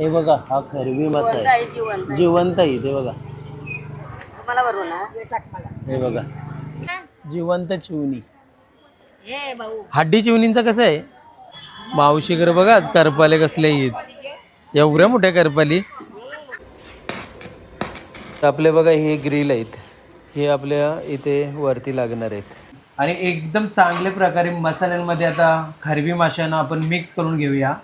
हे बघा हा खरबी मासा आहे, जिवंत आहे ते बघा. हे बघा जिवंत चिवणी. हड्डी चिवणींचं कसं आहे मावशीकडे बघा. आज करपाले कसले आहेत, एवढ्या मोठ्या करपाली. आपले बघा हे ग्रिल आहेत, हे आपल्या इथे वरती लागणार आहेत. आणि एकदम चांगल्या प्रकारे मसाल्यांमध्ये आता खरबी माशांना आपण मिक्स करून घेऊया.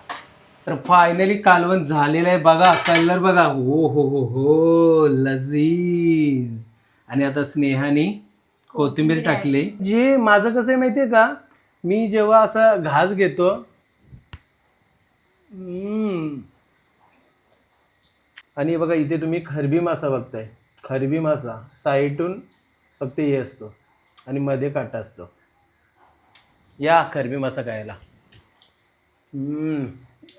तर फायनली कालवण झालेलं आहे बघा. कलर बघा, हो हो हो हो लजीज. आणि आता स्नेहाने कोथिंबीर टाकली. जे माझं कसं आहे माहितीये का, मी जेव्हा असा घास घेतो आणि बघा इथे तुम्ही खरबी मासा बघताय. खरबी मासा साईडून फक्त हे असतो आणि मध्ये काटा असतो. या खरबी मासा खायला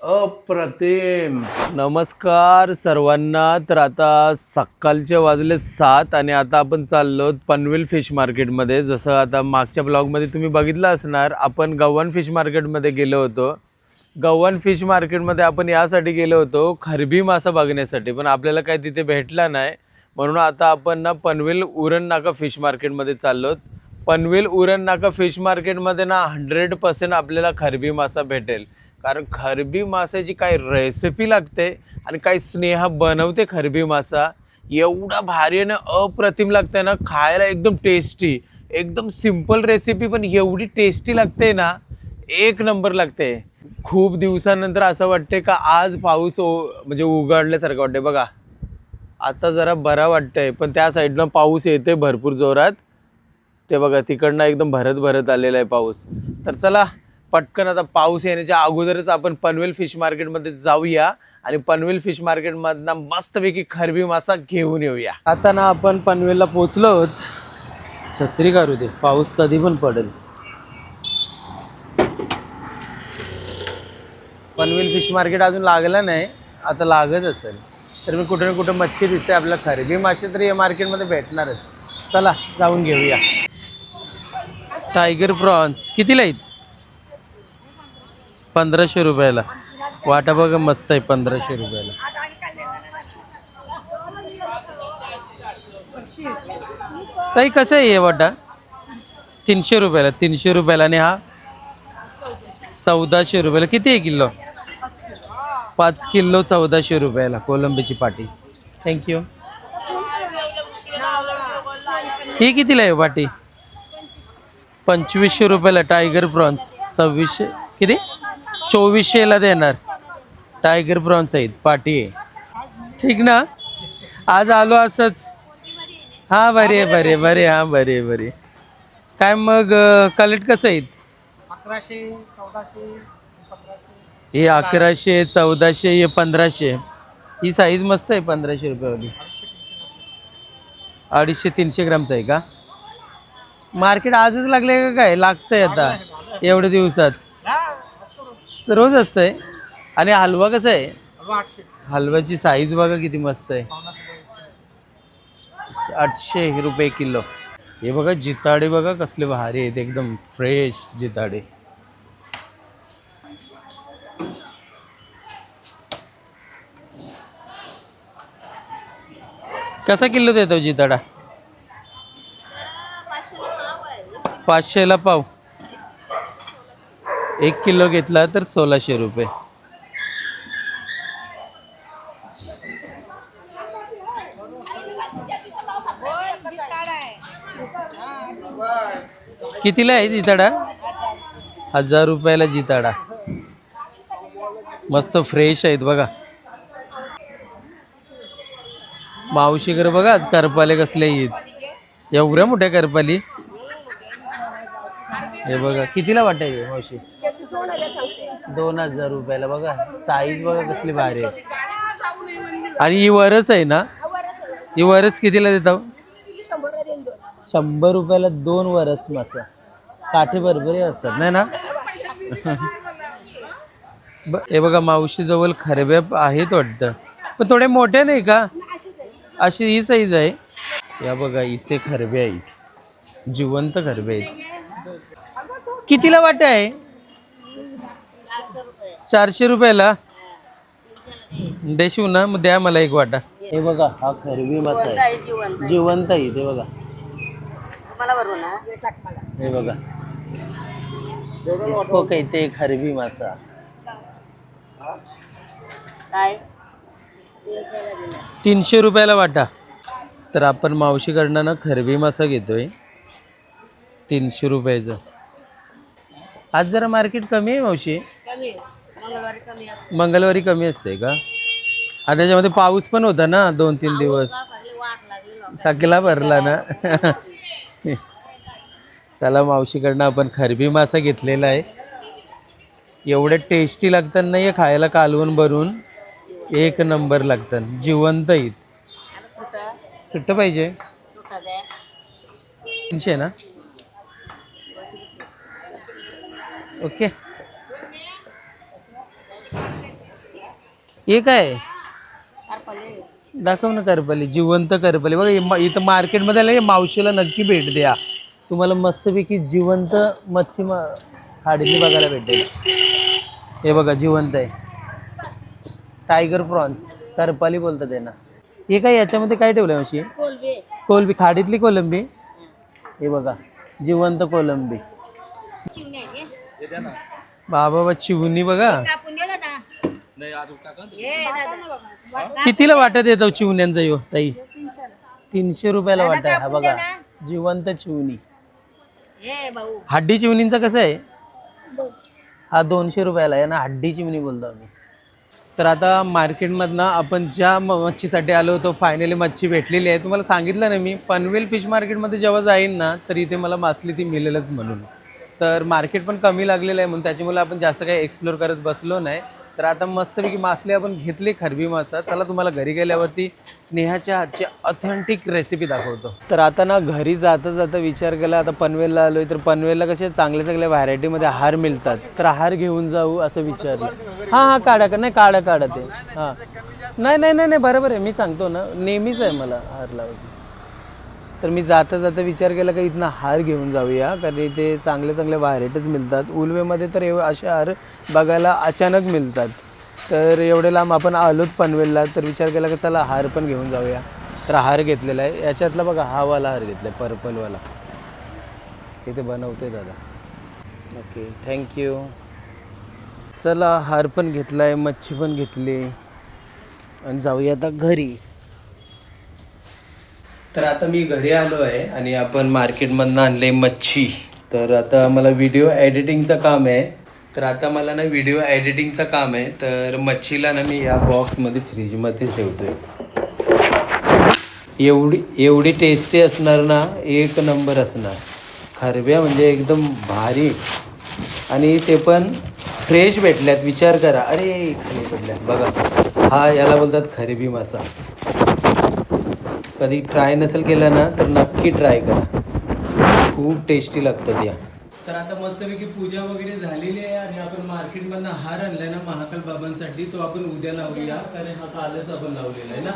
अप्रतिम. नमस्कार सर्वांना. तर आता सकाळचे वाजले 7 आणि आता आपण चाललो पनवेल फिश मार्केटमध्ये. जसं आता मागच्या ब्लॉगमध्ये तुम्ही बघितलं असणार, आपण गव्हाण फिश मार्केटमध्ये गेलो होतो. गव्हाण फिश मार्केटमध्ये आपण यासाठी गेलो होतो खरबी मासा बघण्यासाठी, पण आपल्याला काही तिथे भेटला नाही. म्हणून आता आपण ना पनवेल उरण नाका फिश मार्केटमध्ये चाललो. पनवेल उरण नाका फिश मार्केटमध्ये ना 100% आपल्याला खरबी मासा भेटेल. कारण खरबी मासाची काय रेसिपी लागते आणि काही स्नेहा बनवते खरबी मासा. एवढा भारी आणि अप्रतिम लागते ना खायला, एकदम टेस्टी. एकदम सिंपल रेसिपी पण एवढी टेस्टी लागते ना, एक नंबर लागते. खूप दिवसानंतर असं वाटते का आज पाऊस म्हणजे उघडल्यासारखं वाटते बघा. आता जरा बरा वाटतंय, पण त्या साईडनं पाऊस येते भरपूर जोरात. ते बघा तिकडनं एकदम भरत भरत आलेला आहे पाऊस. तर चला पटकन आता पाऊस येण्याच्या अगोदरच आपण पनवेल फिश मार्केटमध्ये जाऊया आणि पनवेल फिश मार्केटमधनं मस्तपैकी खरबी मासा घेऊन येऊया. आता ना आपण पनवेलला पोचलो आहोत. छत्री काढू दे, पाऊस कधी पण पडेल. पनवेल फिश मार्केट अजून लागलं नाही, आता लागत असेल. तर मी कुठे ना कुठे मच्छी दिसते आपल्याला. खरबी मासे तर या मार्केटमध्ये भेटणारच. चला जाऊन घेऊया. टायगर प्रॉन्स कितीला आहेत? 1500 रुपयाला. वाटा बघा मस्त आहे, 1500 रुपयाला. ताई कसं आहे हे वाटा? 300 रुपयाला. 300 रुपयाला. आणि हा 1400 रुपयाला. किती आहे किलो? 5 किलो 1400 रुपयाला. कोलंबीची पाटी. थँक्यू. ही कितीला आहे पाटी? 2500 रुपयाला. टायगर प्रॉन्स 2600 किती 2400ला देणार. टायगर प्रॉन्स आहेत, पाटी आहे. ठीक ना. आज आलो असंच. हां बरे बरे बरे. हां बरे बरे. काय मग कलेक्ट कसं आहेत? 1100, 1400, 1500. हे 1100, 1400, हे 1500. ही साईज मस्त आहे 1500 रुपयावाली. 250-300 ग्रामचं आहे का? मार्केट आजच लागले का काय? लागतंय आता एवढ्या दिवसात? रोज असतंय. आणि हलवा कसा आहे? हलव्याची साईज बघा किती मस्त आहे. 800 रुपये किलो. हे बघा जिताडे बघा कसले भारी आहेत, एकदम फ्रेश जिताडे. कसा किलो देतो जिताडा? 500ला पाव. 1 किलो घेतला तर 1600 रुपये. कितीला आहे जिताडा? 1000 रुपयाला जिताडा. मस्त फ्रेश आहेत बघा. मावशीकडे बघा आज करपाले कसले आहेत, एवढ्या मोठ्या करपाली. हे बघा कितीला वाटाय मावशी? 2000 रुपयाला. बघा साईज बघा कसली भारी आहे. आणि ही वरच आहे ना? ही वरच कितीला देता? 100 रुपयाला 2 वरस मासा. काठी बरोबर असतात नाही ना? हे बघा मावशी जवळ खरब्या आहेत वाटतं, पण थोडे मोठे नाही का? अशी ही साईज आहे. या बघा इथे खरबे आहेत, जिवंत खरबे आहेत. कितीला वाटा आहे? 400 रुपयाला. देशीव ना, मग द्या मला एक वाटा. हे बघा हा खरबी मासा आहे, जिवंत आहे ते बघा. हे बघा इसको कहते हैं खरबी मासा. काय 300 रुपयाला वाटा. तर आपण मावशीकडनं ना खरबी मासा घेतोय 300 रुपयाचं. आज जरा मार्केट कमी आहे मावशी. कमी मंगळवारी कमी असते. मंगळवारी कमी असते का? आता त्याच्यामध्ये पाऊस पण होता ना 2-3 दिवस. वाट लागली सगळा भरला ना. चला मावशीकडनं आपण खरबी मासा घेतलेला आहे. एवढे टेस्टी लागतात ना हे खायला, कालवून भरून एक नंबर लागतात. जिवंत आहेत. सुट्ट पाहिजे 300 ना. ओके. हे काय दाखव ना करपली, जिवंत करपली बघा. इथं मार्केटमध्ये आलं, मावशीला नक्की भेट द्या. तुम्हाला मस्तपैकी जिवंत मच्छी खाडीतली बघायला भेटेल. हे बघा जिवंत आहे. टायगर प्रॉन्स करपाली बोलतात त्यांना. हे काय याच्यामध्ये काय ठेवलं आहे मावशी? कोलंबी, खाडीतली कोलंबी. हे बघा जिवंत कोलंबी. बाबा चिवणी बघा. कितीला वाटत येतो चिवण्यांचा यो ताई? 300 रुपयाला वाटा आहे. हा बघा जिवंत चिवणी. हड्डी चिवणींचा कसं आहे? हा 200 रुपयाला आहे ना, हड्डी चिवणी बोलतो आम्ही. तर आता मार्केटमधनं आपण ज्या मच्छीसाठी आलो होतो फायनली मच्छी भेटलेली आहे. तुम्हाला सांगितलं ना मी, पनवेल फिश मार्केटमध्ये जेव्हा जाईन ना तर इथे मला मासली ती मिळेलच म्हणून. तर मार्केट पण कमी लागलेलं आहे म्हणून त्याच्यामुळे आपण जास्त काही एक्सप्लोर करत बसलो नाही. तर आता मस्तपैकी मासली आपण घेतली, खरबी मासा. चला तुम्हाला घरी गेल्यावरती स्नेहाच्या हातची ऑथेंटिक रेसिपी दाखवतो. तर आता ना घरी जाता जाता विचार केला, आता पनवेलला आलोय तर पनवेलला कसे चांगल्या चांगल्या व्हरायटीमध्ये हार मिळतात, तर हार घेऊन जाऊ असं विचारलं. हां काढा का? नाही काढा ते. हां नाही बरोबर आहे, मी सांगतो ना नेहमीच आहे मला हार लावायचं. तर मी जाता जाता विचार केला का इथनं हार घेऊन जाऊया, कारण इथे चांगल्या व्हरायटीज मिळतात. उलवेमध्ये तर असे हार बघायला अचानक मिळतात. तर एवढे लांब आपण आलोत पनवेलला, तर विचार केला का चला हार पण घेऊन जाऊया. तर हार घेतलेला आहे. याच्यातला बघा हा वाला हार घेतला आहे, पर्पलवाला. इथे बनवते दादा. Okay thank you. चला हार पण घेतला आहे, मच्छी पण घेतली आणि जाऊया आता घरी. तर आता मी घरी आलो आहे आणि आपण मार्केटमधनं आणले मच्छी. तर आता मला व्हिडिओ एडिटिंगचं काम आहे. तर मच्छीला ना मी या बॉक्समध्ये फ्रीजमध्ये ठेवतोय. एवढी टेस्टी असणार ना, एक नंबर असणार. खरब्या म्हणजे एकदम भारी आणि ते पण फ्रेश भेटल्यात. विचार करा, अरे खाली भेटल्यात बघा. हा याला बोलतात खरबी मासा. कधी ट्राय नसेल केला ना तर नक्की ट्राय करा, खूप टेस्टी लागतात या. तर आता मस्तपैकी पूजा वगैरे झालेली आहे आणि आपण मार्केटमधनं हार आणलाय ना महाकाल बाबांसाठी, तो आपण उद्या लावूया, कारण हा कालच आपण लावलेला आहे ना.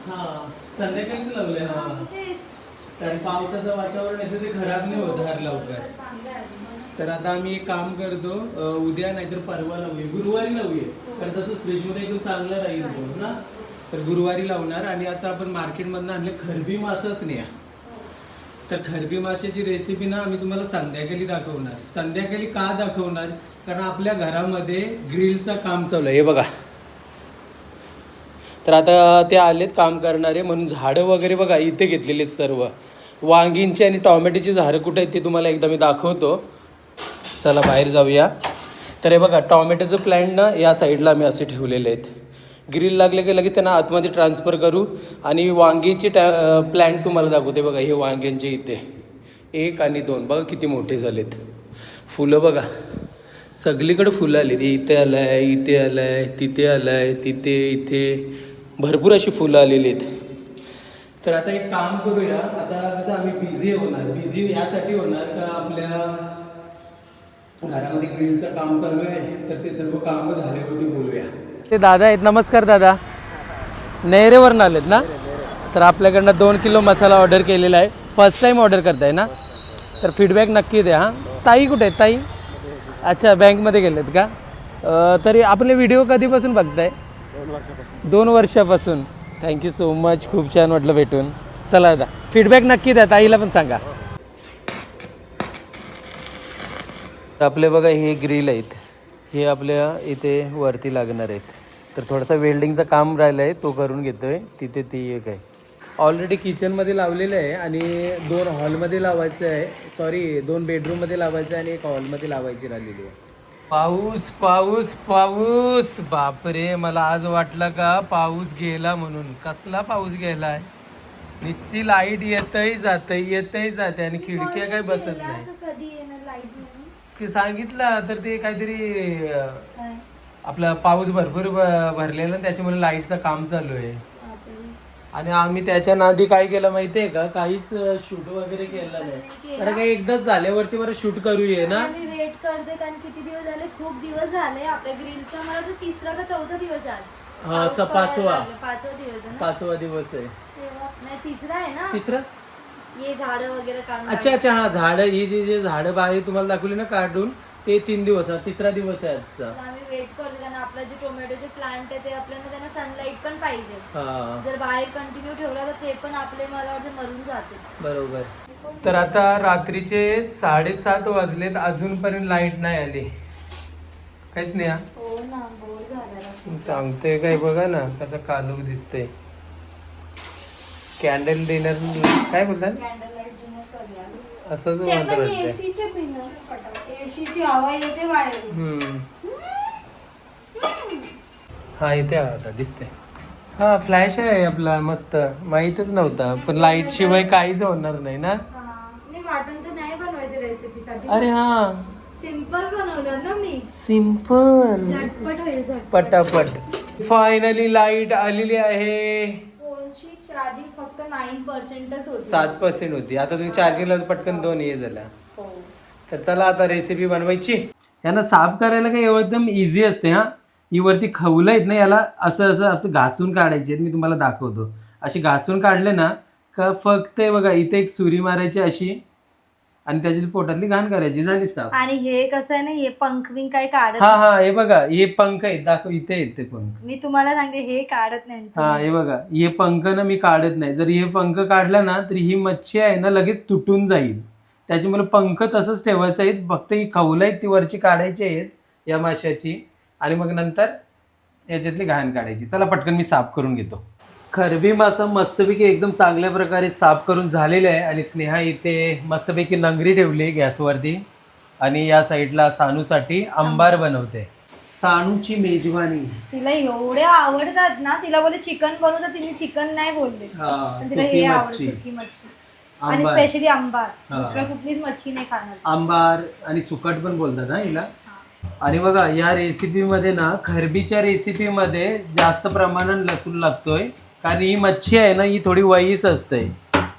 हां संध्याकाळीच लावलंय. हां कारण पावसाचं वातावरण आहे ते खराब नाही होत हार लवकर. तर आता आम्ही एक काम करतो, उद्या नाहीतर परवा लावूया, गुरुवारी लावूया, कारण तसं फ्रीजमध्ये एकदम चांगलं राहील ना. तर गुरुवारी लावणार. आणि आता आपण मार्केटमधनं आणले खरबी मासाच नाही. तर खरबी माशाची रेसिपी ना आम्ही तुम्हाला संध्याकाळी दाखवणार. संध्याकाळी का दाखवणार? कारण आपल्या घरामध्ये ग्रिलचं काम चालू आहे. हे बघा, तर आता ते आलेत काम करणारे म्हणून झाडं वगैरे बघा इथे घेतलेले आहेत सर्व. वांगींची आणि टॉमॅटोची झाडं कुठे आहेत ते तुम्हाला एकदा मी दाखवतो. चला बाहेर जाऊया. तर हे बघा टॉमॅटोचं प्लॅन्ट ना या साईडला आम्ही असे ठेवलेले आहेत. ग्रिल लागले की लगेच त्यांना आतमध्ये ट्रान्सफर करू. आणि वांगीचे प्लॅन्ट तुम्हाला दाखवते बघा. हे वांग्यांचे इथे 1 आणि 2 बघा किती मोठे झालेत. फुलं बघा सगळीकडे फुलं आली. इथे आलं आहे, इथे आलं आहे, तिथे आलं आहे, इथे भरपूर अशी फुलं आलेली आहेत. तर आता एक काम करूया. आता कसं आम्ही बिझी यासाठी होणार का आपल्या घरामध्ये ग्रिलचं काम चालू आहे, तर ते सर्व कामं झाल्यावरती बोलूया. ते दादा आहेत. नमस्कार दादा, नेरेवरून आलेत ना. तर आपल्याकडनं 2 किलो मसाला ऑर्डर केलेला आहे. फर्स्ट टाईम ऑर्डर करताय ना, तर फीडबॅक नक्की द्या. हां ताई कुठे आहेत ताई? अच्छा बँकमध्ये गेलेत का? तरी आपले व्हिडिओ कधीपासून बघताय? 2 वर्षापासून. थँक्यू सो मच, खूप छान वाटलं भेटून. चला आता फीडबॅक नक्की द्या, ताईला पण सांगा. आपले बघा हे ग्रिल आहेत, हे आपल्या इथे वरती लागणार आहेत. तर थोडासा वेल्डिंगचं काम राहिलं आहे, तो करून घेतोय. तिथे ती एक आहे ऑलरेडी किचनमध्ये लावलेलं आहे आणि 2 हॉलमध्ये लावायचं आहे, सॉरी 2 बेडरूममध्ये लावायचं आहे आणि 1 हॉलमध्ये लावायची राहिलेली आहे. पाऊस पाऊस पाऊस, बापरे, मला आज वाटलं का पाऊस गेला म्हणून. कसला पाऊस गेलाय, नुसती लाईट येतही जाते आणि खिडक्या काय बसत नाही. की सांगितलं तर ते काहीतरी आपला पाऊस भरपूर भरलेला, त्याच्यामुळे लाईटचं काम चालू आहे. आणि आम्ही त्याच्या नादी काय केलं माहितीये का, काहीच शूट वगैरे केलं नाही. कारण काही एकदाच झाल्यावरती बरं शूट करूया ना. मी वेट करते कारण किती दिवस झाले, खूप दिवस झाले आपल्या ग्रिलचा. मला तर 3रा का 4था दिवस आज. हा, 5वा दिवस आहे ना. 5वा दिवस आहे. नाही 3रा आहे ना. 3रा. ये झाडं वगैरे काढून. अच्छा हा, झाडं, ही जे झाडं बाहेर तुम्हाला दाखवली ना काढून, ते 3 दिवस, 3रा दिवस आहे आजचा. आम्ही वेट करतो कारण आपलं जे टोमॅटोचे प्लांट आहे ते आपल्याला त्यांना सनलाईट पण पाहिजे. हा, जर बाहेर कंटिन्यू ठेवला तर ते पण आपले मला वाटतं मरून जाते. बरोबर. तर आता रात्रीचे 7:30 वाजलेत, अजूनपर्यंत लाईट नाही आली. काहीच नाही. हो ना, बोर झाला. सांगते काय, बघा ना कसं कालूक दिसते. कॅन्डल डिनर काय बोलतात, कॅन्डल लाईट डिनर करूया असंच म्हणतात वाटतं. एसीची हवा येते बाहेर. हा, इथे आता दिसते. हा, फ्लॅश आहे आपला, मस्त. माहीतच नव्हता, पण लाईट शिवाय काहीच होणार नाही ना. नाही, वाटण तर नाही बनवायचे रेसिपीसाठी. अरे हा, सिंपल बनवलं ना मी. सिंपल, झटपट होईल, झटपट. पटापट. फायनली लाईट आलेली आहे. फोनची चार्जिंग फक्त 9%च होती. 7% होती. आता तुम्ही चार्जिंगला पटकन 2 हे झाला. हो. तर चला आता रेसिपी बनवायची. यांना साफ करायला काही एकदम इझी असते. हा, ही वरती खवलं आहेत ना, याला असं असं असं घासून काढायची आहेत. मी तुम्हाला दाखवतो. अशी घासून काढले ना का फक्त बघा इथे एक सुरी मारायची अशी, आणि त्याची पोटातली घाण करायची, झाली साफ. आणि हे कसं आहे ना, हे पंख विंग काय काढत हा हा, हे बघा, हे पंख आहेत, दाखव इथे आहेत ते पंख. मी तुम्हाला सांगते हे काढत नाही. हा, हे बघा, हे पंख ना मी काढत नाही. जर हे पंख काढला ना तर ही मच्छी आहे ना लगेच तुटून जाईल. त्याच्यामुळे पंख तसंच ठेवायचं आहेत. फक्त ही खवलं आहेत ती वरची काढायची आहेत या माशाची, आणि मग नंतर याच्यातली घाण काढायची. चला पटकन मी साफ करून घेतो. खरबी मासा मस्तपैकी एकदम चांगल्या प्रकारे साफ करून झालेलं आहे. आणि स्नेहा इथे मस्तपैकी नंगरी ठेवली गॅसवरती, आणि या साईडला सानूसाठी आंबार बनवते. सानूची मेजवानी. तिला एवढे आवडतात ना, तिला बोलले चिकन बनवू तर तिने चिकन नाही बोलले. तिला हे आवडतं, सुकी मच्छी आणि स्पेशली आंबार. दुसरं कुठलीच मच्छी नाही खाणार. आंबार आणि सुकट पण बोलतात ना हिला. आणि बघा या रेसिपीमध्ये ना, खरबीच्या रेसिपीमध्ये जास्त प्रमाणात लसूण लागतोय, कारण ही मच्छी आहे ना ही थोडी वहीस असते,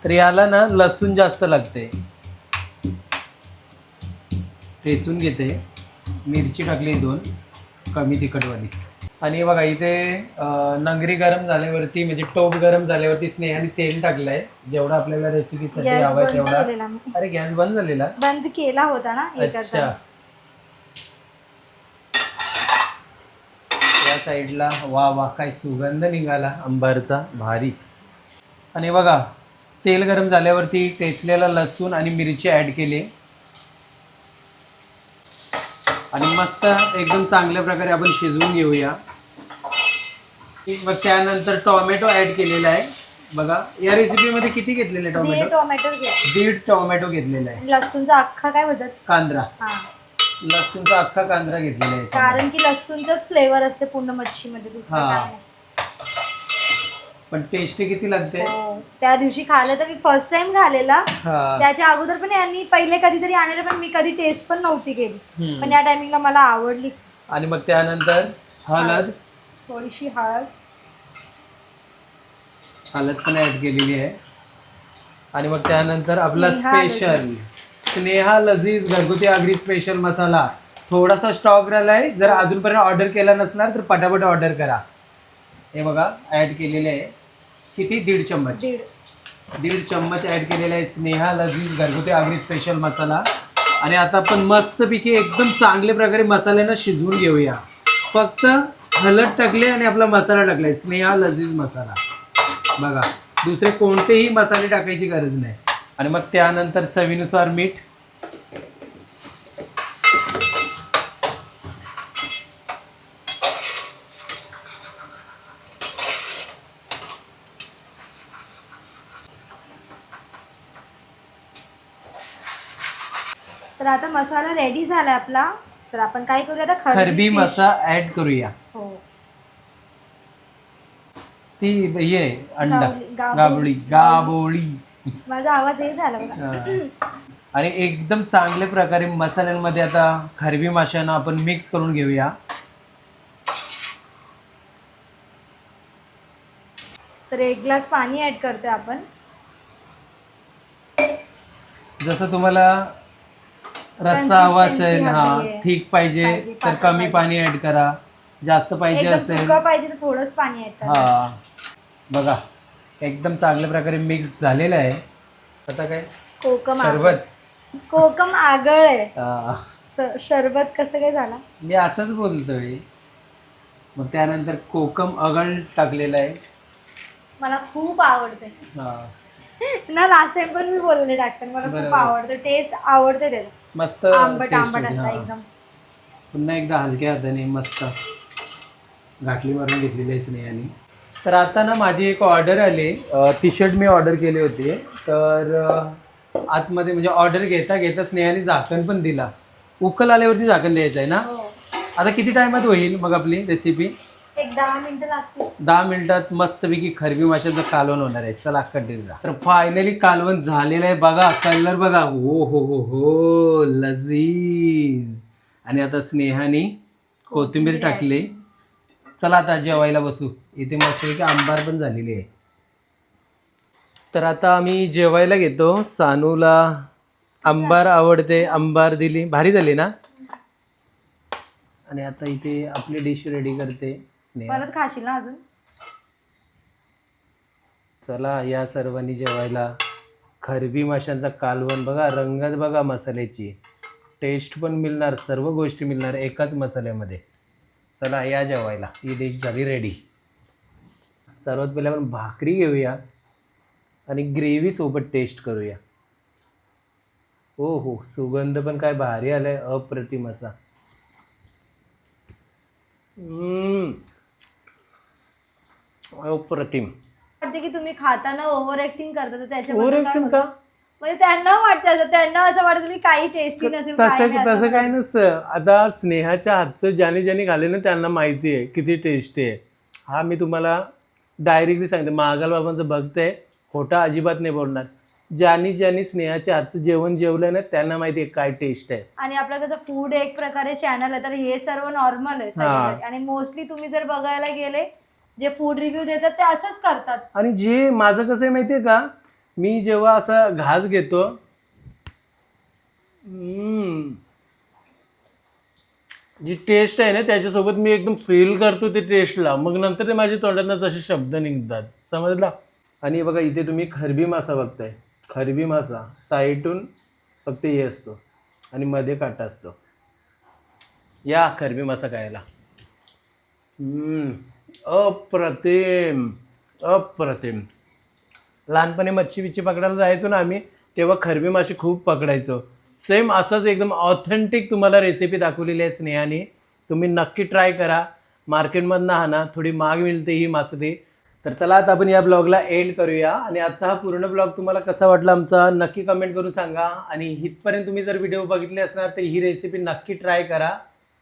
तर याला ना लसूण जास्त लागते. ठेचून घेते. मिरची टाकली 2 कमी तिखटवाली. आणि बघा इथे नंगरी गरम झाल्यावरती, म्हणजे टोप गरम झाल्यावरती स्नेहाने तेल टाकलंय, जेवढं आपल्याला रेसिपीसाठी हवंय तेवढा. अरे गॅस बंद झालेला, बंद केला होता ना. अच्छा. या साईडला वा वा काय सुगंध निघाला आंबारचा, भारी. आणि बघा तेल गरम झाल्यावरती ठेचलेला लसूण आणि मिरची ऍड केली, आणि मस्त एकदम चांगल्या प्रकारे आपण शिजवून घेऊया. मग त्यानंतर टोमॅटो ऍड केलेला आहे. बघा या रेसिपीमध्ये किती घेतलेले टोमॅटो? 1.5 टोमॅटो घेतलेला आहे. लसूणचा अख्खा काय बोलतात, कांद्रा. लसूणचा अख्खा कांद्रा घेतलेला आहे, कारण की लसूणचाच फ्लेवर असते पूर्ण मच्छीमध्ये, दुसरं काय नाही. पण टेस्टी किती लागते. त्या दिवशी खाल्लं तर मी फर्स्ट टाइम खाल्लेला. त्याच्या अगोदर पण यांनी पहिले कधीतरी आणलेलं, पण मी कधी टेस्ट पण नव्हती केली, पण या टायमिंगला मला आवडली. आणि मग त्यानंतर हळद, थोडीशी हळद पण ऍड केलेली आहे. आणि मग त्यानंतर आपला स्पेशल स्नेहा लजीज घरगुती आगरी स्पेशल मसाला. थोडासा स्टॉक राहिलाय, जर अजूनपर्यंत ऑर्डर केला नसणार तर पटापट ऑर्डर करा. हे बघा ऍड केलेले आहे. किती? 1.5 चम्मच. 1.5 चम्मच ऍड केलेला आहे स्नेहा लजीज घरगुती आगरी स्पेशल मसाला. आणि आता आपण मस्तपैकी एकदम चांगल्या प्रकारे मसाल्यानं शिजवून घेऊया. फक्त हळद टाकले आणि आपला मसाला टाकलाय, स्नेहा लजीज मसाला. बघा, दुसरे कोणतेही मसाले टाकायची गरज नाही. आणि मग त्यानंतर चवीनुसार मीठ. तर आता मसाला रेडी झाला आपला. तर आपण काय करूया आता, खरबी fish. मसाला ऍड करूया. हो. ती ये अंडा गाबोळी. गाबोळी. माझा आवाज हे झाला बघा. आणि एकदम चांगल्या प्रकारे मसाल्यांमध्ये आता खरबी माशांना आपण मिक्स करून घेऊया. तर 1 ग्लास पाणी ऍड करतोय आपण. जसं तुम्हाला रस्सा हवा असेल, हा हवीये. ठीक पाहिजे तर पातळ कमी पाहिजे. पाणी ऍड करा, जास्त पाहिजे एकदम असेल सुकं पाहिजे तर थोडंच पाणी ऍड करा. हा. बघा, एकदम चांगल्या प्रकारे मिक्स झालेलं आहे. आता काय कोकम सरबत. कोकम आगळ आहे. हा. शरबत कसं काय झाला? मी असंच बोलतोय. मग त्यानंतर कोकम अगळ टाकलेलं आहे. मला खूप आवडते हा. ना. लास्ट टाइम पण मी बोलले टाकताना मला खूप बरोबर. आवडते. टेस्ट आवडते त्याचं. मस्त आंबट taste आंबट होती, असा हा. एकदम. पुन्हा एकदा हलक्या हाताने मस्त घाटली मारून घेतलेली आहे स्नेहाने. तर आता ना माझी एक ऑर्डर आली. टी शर्ट मी ऑर्डर केले होते. तर आतमध्ये म्हणजे ऑर्डर घेता घेता स्नेहाने झाकण पण दिला. उकल आल्यावरती झाकण द्यायचं आहे ना. हो. आता किती टायमात होईल मग आपली रेसिपी? एक 10 मिनिटं लागतील. 10 मिनिटात मस्तपैकी खरबी माशाचं कालवण होणार आहे. चला कंटिन्यू. तर फायनली कालवण झालेलं आहे. बघा कलर बघा. हो हो हो हो, लजीज. आणि आता स्नेहाने कोथिंबीर टाकली. चला आता जेवायला बसू. इथे मस्तपैकी आंबार पण झालेली आहे. तर आता आम्ही जेवायला घेतो. सानूला आंबार आवडते, आंबार दिली, भारी झाली ना. आणि आता इथे आपली डिश रेडी करते स्नेहा. परत खाशील ना अजून? चला या सर्वांनी जेवायला. खरबी माशांचा कालवण बघा, रंगत बघा, मसाल्याची टेस्ट पण मिळणार, सर्व गोष्टी मिळणार एकाच मसाल्यामध्ये. चला या जेवायला. ही डिश झाली रेडी. सर्वात पहिले आपण भाकरी घेऊया आणि ग्रेव्ही सोबत टेस्ट करूया. हो हो, सुगंध पण काय भारी आलाय, अप्रतिम असा. अप्रतिम. वाटते की तुम्ही खाताना ओव्हर ऍक्टिंग करता, तर ओव्हर त्याच्याबद्दल काय ऍक्टिंग का? बोलता? म्हणजे त्यांना वाटतं, त्यांना असं वाटतं की काही टेस्टी नसेल, काय तसं नाही तसं असं काय नसतं. आता स्नेहाच्या हातचं ज्याने ज्याने खाल्ले ना त्यांना माहिती आहे किती टेस्टी आहे. हा मी तुम्हाला डायरेक्टली सांगते, महाकाल बाबांचं भक्त आहे, खोटा अजिबात नाही बोलणार. ज्यांनी ज्यांनी स्नेहाच्या हातचं जेवण जेवलं ना त्यांना माहिती आहे काय टेस्ट आहे. आणि आपलं कसं फूड एक प्रकारे चॅनल आहे, तर हे सर्व नॉर्मल आहे सगळ्यांसाठी. आणि मोस्टली तुम्ही जर बघायला गेले, जे फूड रिव्ह्यू देतात ते असंच करतात. आणि जे माझं कसं आहे माहिती आहे का, मी जेव्हा असा घास घेतो, जी टेस्ट आहे ना त्याच्यासोबत मी एकदम फील करतो ते टेस्टला, मग नंतर ते माझ्या तोंडातनं तसे शब्द निघतात, समजला. आणि बघा इथे तुम्ही खरबी मासा बघताय. खरबी मासा साईडून फक्त हे असतो आणि मध्ये काटा असतो. या खरबी मासा खायला. अप्रतिम अप्रतिम. लहानपणी मच्छी बिच्छी पकडायला जायचो ना आम्ही, तेव्हा खरबी मासे खूप पकडायचो. सेम असंच एकदम ऑथेंटिक तुम्हाला रेसिपी दाखवलेली आहे स्नेहाने. तुम्ही नक्की ट्राय करा. मार्केटमधनं आणा, थोडी महाग मिळते ही मासळी. तर चला आता आपण या ब्लॉगला एंड करूया. आणि आजचा हा पूर्ण ब्लॉग तुम्हाला कसा वाटला आमचा नक्की कमेंट करून सांगा. आणि इथपर्यंत तुम्ही जर व्हिडिओ बघितले असणार तर ही रेसिपी नक्की ट्राय करा.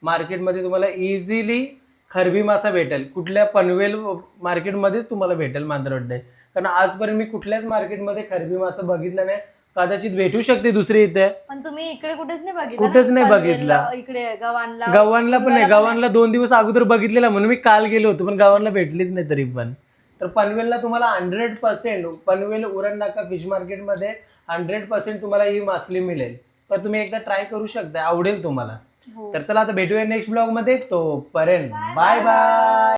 मार्केटमध्ये तुम्हाला इझिली खरबी मासा भेटेल. कुठल्या पनवेल मार्केटमध्येच तुम्हाला भेटेल मांजरवाड्यात. कारण आजपर्यंत मी कुठल्याच मार्केटमध्ये खरबी मासा बघितला नाही. कदाचित भेटू शकते दुसरी इथे, पण तुम्ही इकडे कुठेच नाही बघितलं? कुठेच नाही बघितला. इकडे गव्हाणला पण नाही. गव्हाणला 2 दिवस अगोदर बघितलेला म्हणून मी काल गेलो होतो, पण गव्हाणला भेटलीच नाही तरी पण. तर पनवेलला तुम्हाला 100% पनवेल उरण नाका फिश मार्केटमध्ये 100% तुम्हाला ही मासली मिळेल. तर तुम्ही एकदा ट्राय करू शकता, आवडेल तुम्हाला. तर चला आता भेटूया नेक्स्ट ब्लॉग मध्ये. तोपर्यंत बाय बाय.